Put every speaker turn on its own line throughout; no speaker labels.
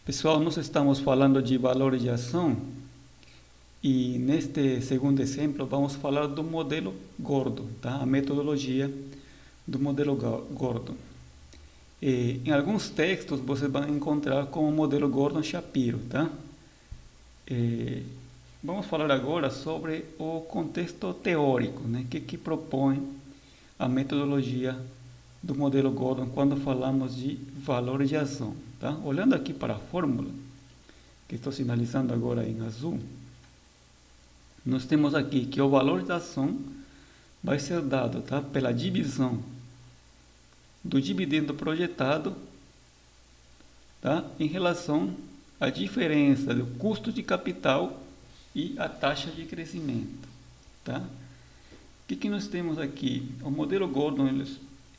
Pessoal, nós estamos falando de valores de ação e neste segundo exemplo vamos falar do modelo Gordon, tá? A metodologia do modelo Gordon. Em alguns textos vocês vão encontrar com o modelo Gordon-Shapiro, tá? Vamos falar agora sobre o contexto teórico, né? Que propõe a metodologia do modelo Gordon quando falamos de valores de ação, tá? Olhando aqui para a fórmula, que estou sinalizando agora em azul, nós temos aqui que o valor da ação vai ser dado, tá, pela divisão do dividendo projetado, tá, em relação à diferença do custo de capital e a taxa de crescimento. Tá? O que nós temos aqui? O modelo Gordon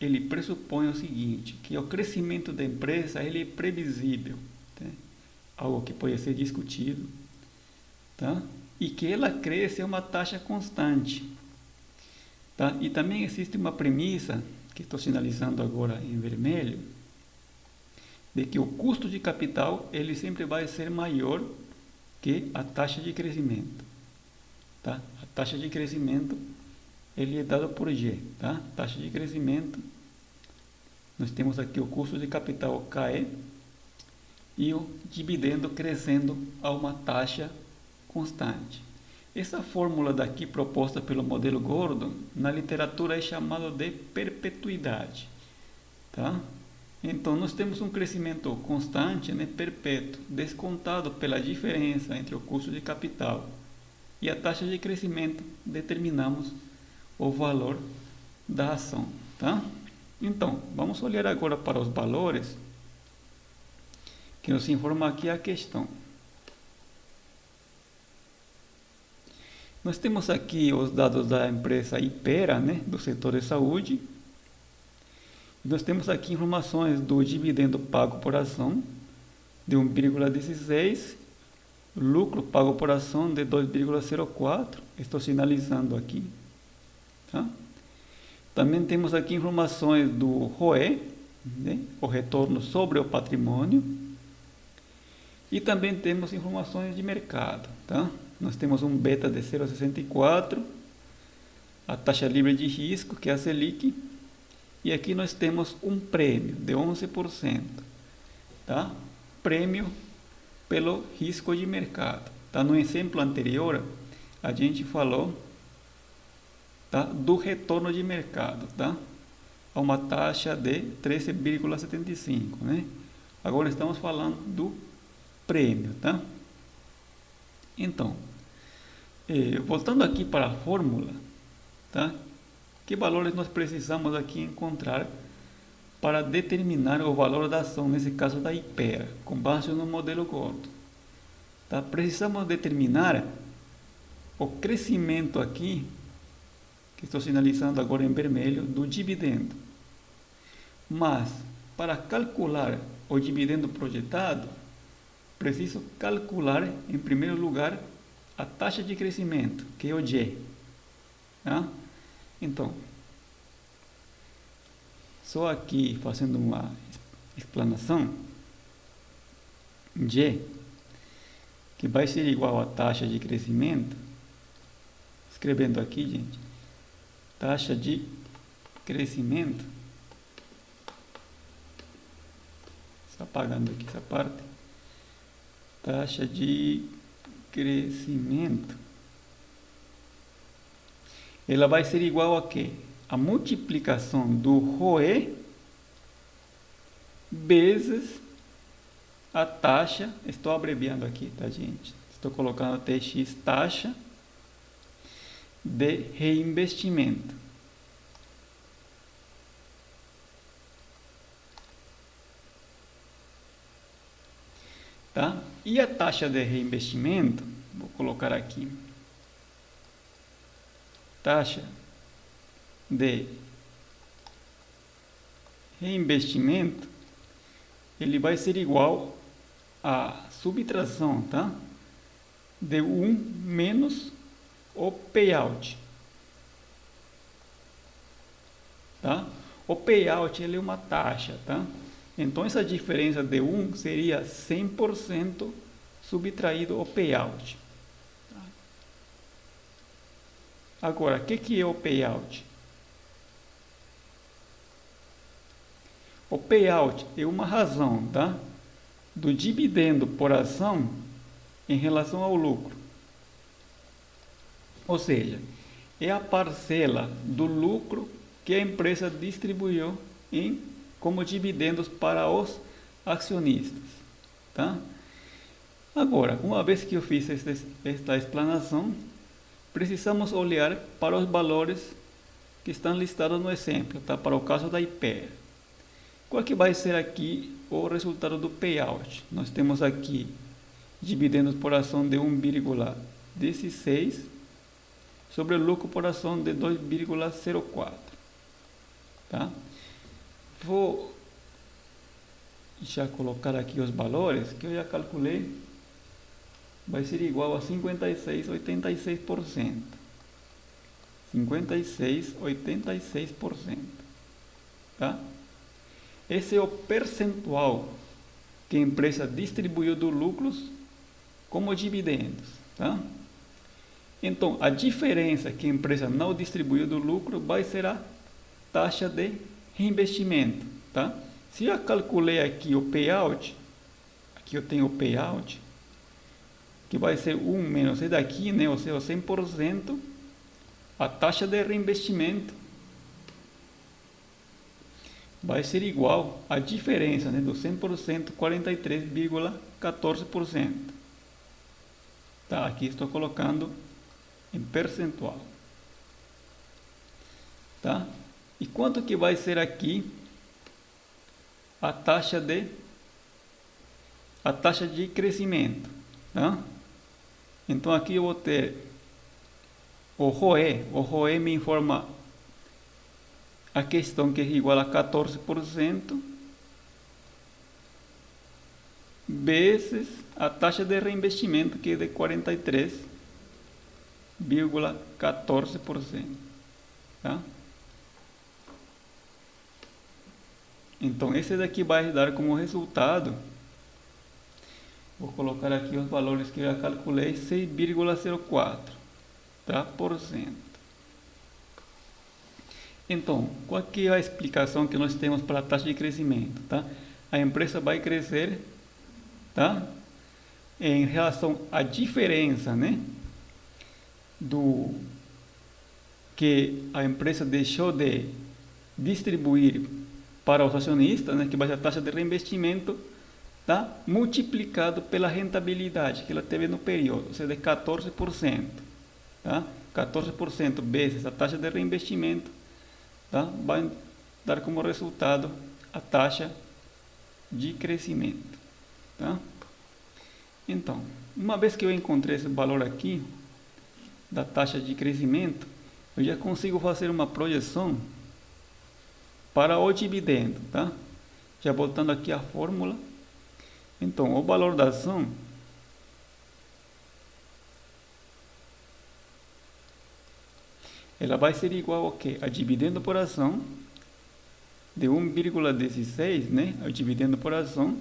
ele pressupõe o seguinte, que o crescimento da empresa ele é previsível, tá? Algo que pode ser discutido, tá? E que ela cresce a uma taxa constante. Tá? E também existe uma premissa, que estou sinalizando agora em vermelho, de que o custo de capital ele sempre vai ser maior que a taxa de crescimento. Tá? A taxa de crescimento ele é dado por G. Tá? Taxa de crescimento, nós temos aqui o custo de capital KE e o dividendo crescendo a uma taxa constante. Essa fórmula daqui proposta pelo modelo Gordon, na literatura é chamada de perpetuidade. Tá? Então, nós temos um crescimento constante, né, perpétuo, descontado pela diferença entre o custo de capital e a taxa de crescimento, determinamos o valor da ação. Tá? Então, vamos olhar agora para os valores que nos informam aqui a questão. Nós temos aqui os dados da empresa Hypera, né, do setor de saúde. Nós temos aqui informações do dividendo pago por ação de 1,16, lucro pago por ação de 2,04, estou sinalizando aqui. Tá? Também temos aqui informações do ROE, né, o retorno sobre o patrimônio. E também temos informações de mercado. Tá? Nós temos um beta de 0,64, a taxa livre de risco, que é a Selic, e aqui nós temos um prêmio de 11%, tá? Prêmio pelo risco de mercado. Tá? No exemplo anterior, a gente falou, tá, do retorno de mercado, tá? A uma taxa de 13,75, né? Agora estamos falando do prêmio, tá? Então, voltando aqui para a fórmula, tá? Que valores nós precisamos aqui encontrar para determinar o valor da ação, nesse caso da Hypera, com base no modelo Gordon? Tá? Precisamos determinar o crescimento aqui, que estou sinalizando agora em vermelho, do dividendo. Mas, para calcular o dividendo projetado, preciso calcular, em primeiro lugar, a taxa de crescimento, que é o G. Tá? Então, só aqui fazendo uma explanação, G, que vai ser igual à taxa de crescimento, escrevendo aqui, gente, taxa de crescimento, só apagando aqui essa parte, taxa de crescimento, ela vai ser igual a quê? A multiplicação do ROE vezes a taxa, estou abreviando aqui, tá, gente? Estou colocando TX, taxa de reinvestimento. Tá? E a taxa de reinvestimento, vou colocar aqui, taxa de reinvestimento, ele vai ser igual a subtração, tá, de 1 menos o payout. Tá? O payout ele é uma taxa, tá? Então, essa diferença de 1 seria 100% subtraído o payout. Agora, o que é o payout? O payout é uma razão, tá, do dividendo por ação em relação ao lucro. Ou seja, é a parcela do lucro que a empresa distribuiu como dividendos para os acionistas. Tá? Agora, uma vez que eu fiz esta explanação, precisamos olhar para os valores que estão listados no exemplo, tá? Para o caso da Hyper. Qual que vai ser aqui o resultado do payout? Nós temos aqui dividendos por ação de 1,16 sobre o lucro por ação de 2,04. Tá? Vou já colocar aqui os valores que eu já calculei. Vai ser igual a 56,86%. 56,86%. Tá? Esse é o percentual que a empresa distribuiu dos lucros como dividendos. Tá? Então, a diferença que a empresa não distribuiu do lucro vai ser a taxa de reinvestimento. Tá? Se eu calculei aqui o payout, aqui eu tenho o payout, que vai ser 1 menos esse daqui, né? Ou seja, 100%, a taxa de reinvestimento vai ser igual à diferença, né, do 100%, 43,14%. Tá, aqui estou colocando em percentual. Tá? E quanto que vai ser aqui a taxa de crescimento? Tá? Então aqui eu vou ter o ROE. O ROE me informa a questão que é igual a 14% vezes a taxa de reinvestimento, que é de 43,14%. Tá? Então esse daqui vai dar como resultado, vou colocar aqui os valores que eu já calculei, 6,04%. Tá? Então, qual que é a explicação que nós temos para a taxa de crescimento? Tá? A empresa vai crescer, tá? Em relação à diferença, né, do que a empresa deixou de distribuir para os acionistas, né, que vai ser a taxa de reinvestimento, tá, multiplicado pela rentabilidade que ela teve no período, ou seja, de 14%. Tá? 14% vezes a taxa de reinvestimento, tá? Vai dar como resultado a taxa de crescimento. Tá? Então, uma vez que eu encontrei esse valor aqui da taxa de crescimento, eu já consigo fazer uma projeção para o dividendo. Tá? Já voltando aqui a fórmula. Então, o valor da ação ela vai ser igual ao quê? A dividendo por ação de 1,16, né? O dividendo por ação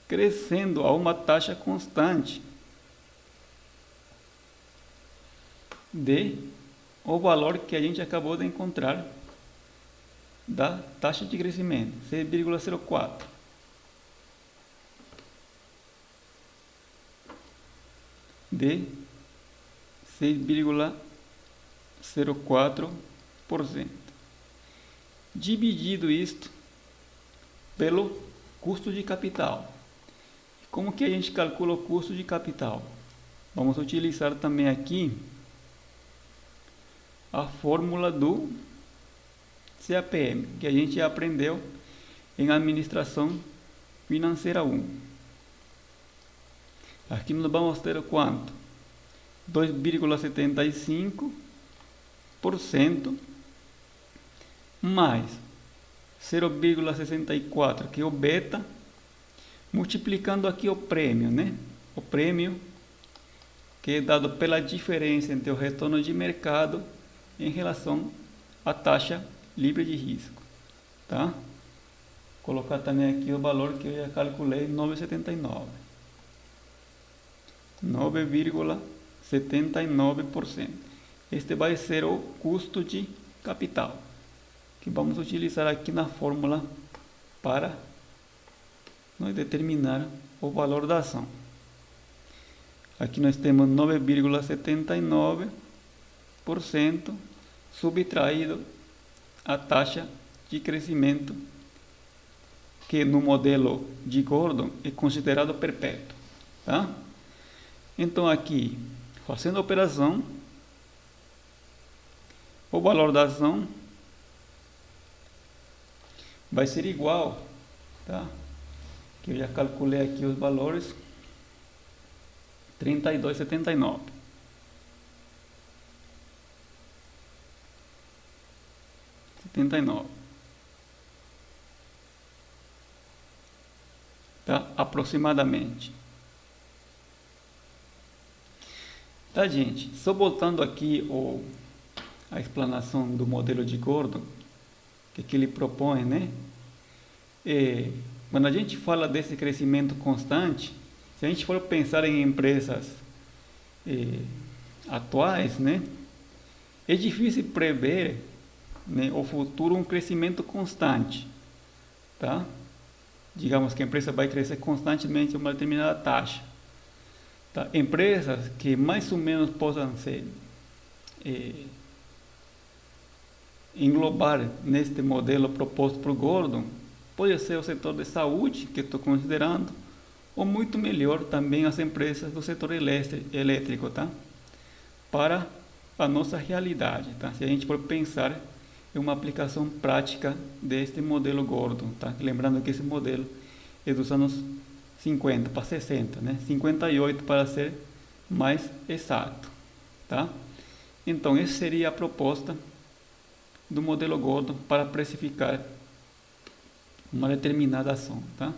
crescendo a uma taxa constante de o valor que a gente acabou de encontrar da taxa de crescimento, 6,04. De 6,04%. Dividido isto pelo custo de capital. Como que a gente calcula o custo de capital? Vamos utilizar também aqui a fórmula do CAPM, que a gente já aprendeu em Administração Financeira 1. Aqui nós vamos ter quanto? 2,75% mais 0,64, que é o beta, multiplicando aqui o prêmio, né? O prêmio que é dado pela diferença entre o retorno de mercado em relação à taxa livre de risco, tá? colocar também aqui o valor que eu já calculei, 9,79. 9,79%. Este vai ser o custo de capital, que vamos utilizar aqui na fórmula para nós determinar o valor da ação. Aqui nós temos 9,79% subtraído a taxa de crescimento, que no modelo de Gordon é considerado perpétuo, tá? Então aqui, fazendo a operação, o valor da ação vai ser igual, tá? Que eu já calculei aqui os valores, 32,79. Tá? Aproximadamente. Tá, gente? Só voltando aqui a explanação do modelo de Gordon, que ele propõe, né? Quando a gente fala desse crescimento constante, se a gente for pensar em empresas atuais, né? É difícil prever, né, o futuro, um crescimento constante, tá? Digamos que a empresa vai crescer constantemente a uma determinada taxa, tá? Empresas que mais ou menos possam ser englobar neste modelo proposto por Gordon, pode ser o setor de saúde, que estou considerando, ou muito melhor também as empresas do setor elétrico, tá? Para a nossa realidade, tá? Se a gente for pensar em uma aplicação prática deste modelo Gordon, tá? Lembrando que esse modelo é dos anos 50 para 60, né? 58 para ser mais exato, tá? Então, essa seria a proposta do modelo Gordon para precificar uma determinada ação, tá?